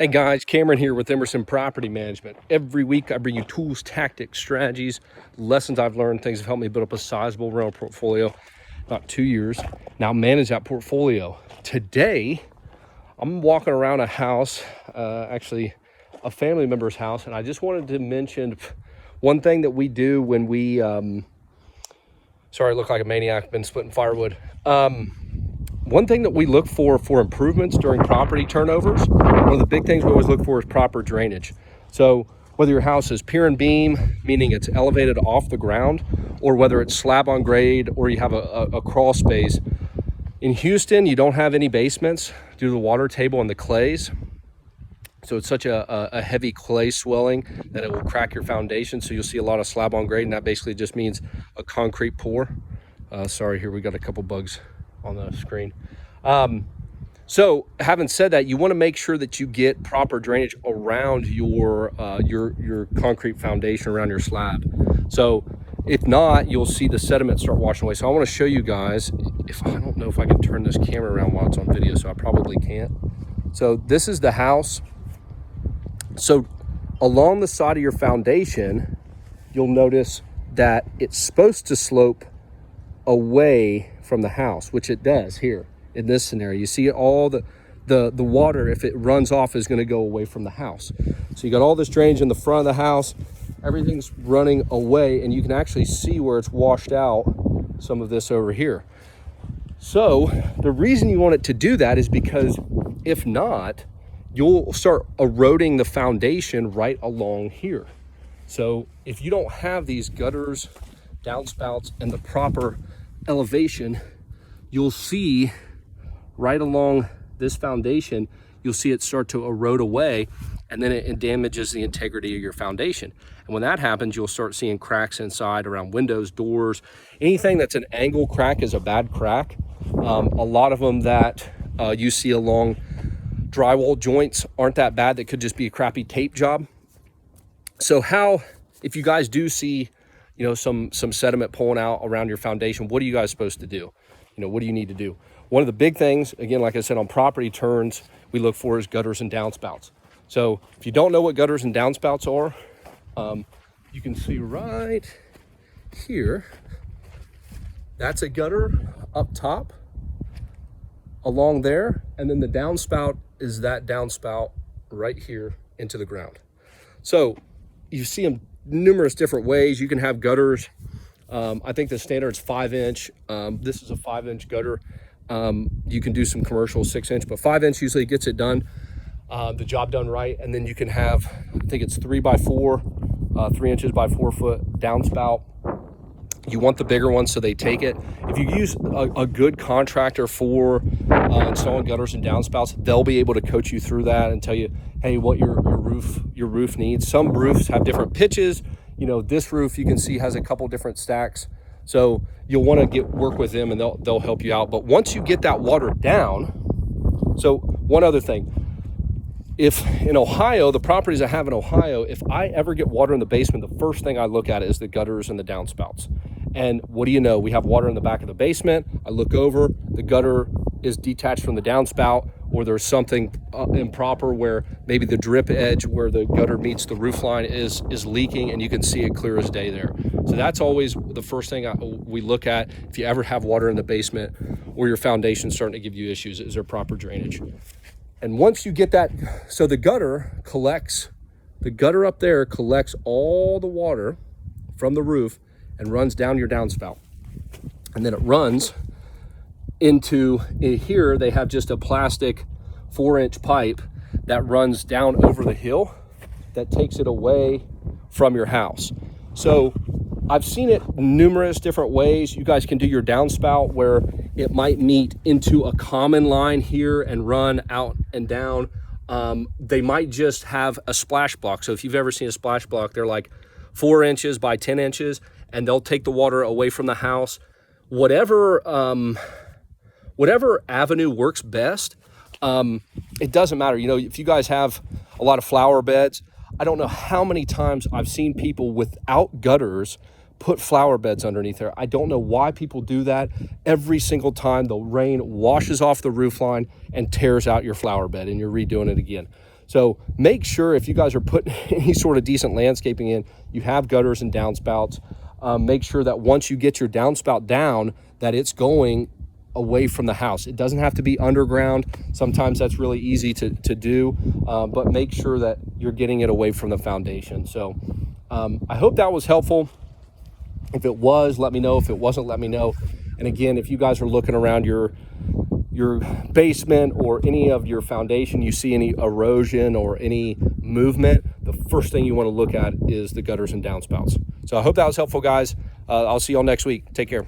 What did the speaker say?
Hey guys, Cameron here with Emerson Property Management. Every week I bring you tools, tactics, strategies, lessons I've learned, things that have helped me build up a sizable rental portfolio. About 2 years now, manage that portfolio. Today, I'm walking around a house, actually a family member's house, and I just wanted to mention one thing that we do when we, sorry, I look like a maniac, been splitting firewood. One thing that we look for improvements during property turnovers, one of the big things we always look for is proper drainage. So whether your house is pier and beam, meaning it's elevated off the ground, or whether it's slab on grade, or you have a crawl space. In Houston, you don't have any basements due to the water table and the clays. So it's such a heavy clay swelling that it will crack your foundation. So you'll see a lot of slab on grade, and that basically just means a concrete pour. Sorry, here we got a couple bugs on the screen. So having said that, you want to make sure that you get proper drainage around your concrete foundation, around your slab. So if not, you'll see the sediment start washing away. So I want to show you guys, I don't know if I can turn this camera around while it's on video, so I probably can't. So this is the house. So along the side of your foundation, you'll notice that it's supposed to slope away from the house, which it does here in this scenario. You see all the water, if it runs off, is going to go away from the house. So you got all this drainage in the front of the house, everything's running away, and you can actually see where it's washed out, some of this over here. So the reason you want it to do that is because if not, you'll start eroding the foundation right along here. So if you don't have these gutters, downspouts, and the proper elevation, you'll see right along this foundation, you'll see it start to erode away, and then it damages the integrity of your foundation. And when that happens, you'll start seeing cracks inside around windows, doors. Anything that's an angle crack is a bad crack. A lot of them that you see along drywall joints aren't that bad. That could just be a crappy tape job. So if you guys do see some sediment pulling out around your foundation, what are you guys supposed to do? What do you need to do? One of the big things, again, like I said, on property turns, we look for is gutters and downspouts. So if you don't know what gutters and downspouts are, you can see right here, that's a gutter up top along there. And then the downspout is that downspout right here into the ground. So you see them numerous different ways. You can have gutters. I think the standard is 5-inch. This is a 5-inch gutter. You can do some commercial 6-inch, but 5-inch usually gets it done, the job done right. And then you can have, I think it's 3x4, 3 inches by 4 foot downspout. You want the bigger ones so they take it. If you use a good contractor for installing gutters and downspouts, they'll be able to coach you through that and tell you, hey, what your roof needs. Some roofs have different pitches. This roof you can see has a couple different stacks. So you'll want to work with them, and they'll help you out. But once you get that water down, so one other thing, if in Ohio, the properties I have in Ohio, if I ever get water in the basement, the first thing I look at is the gutters and the downspouts. And what do you know? We have water in the back of the basement. I look over, the gutter is detached from the downspout, or there's something improper where maybe the drip edge where the gutter meets the roof line is leaking, and you can see it clear as day there. So that's always the first thing we look at if you ever have water in the basement or your foundation's starting to give you issues. Is there proper drainage? And once you get that, so the gutter up there collects all the water from the roof and runs down your downspout. And then it runs into here. They have just a plastic 4-inch pipe that runs down over the hill that takes it away from your house. So I've seen it numerous different ways. You guys can do your downspout where it might meet into a common line here and run out and down. They might just have a splash block. So if you've ever seen a splash block, they're like 4 inches by 10 inches, and they'll take the water away from the house. Whatever avenue works best, it doesn't matter. If you guys have a lot of flower beds, I don't know how many times I've seen people without gutters put flower beds underneath there. I don't know why people do that. Every single time the rain washes off the roof line and tears out your flower bed, and you're redoing it again. So make sure if you guys are putting any sort of decent landscaping in, you have gutters and downspouts. Make sure that once you get your downspout down, that it's going away from the house. It doesn't have to be underground. Sometimes that's really easy to do, but make sure that you're getting it away from the foundation. So I hope that was helpful. If it was, let me know. If it wasn't, let me know. And again, if you guys are looking around your basement or any of your foundation, you see any erosion or any movement, the first thing you want to look at is the gutters and downspouts. So I hope that was helpful, guys. I'll see y'all next week. Take care.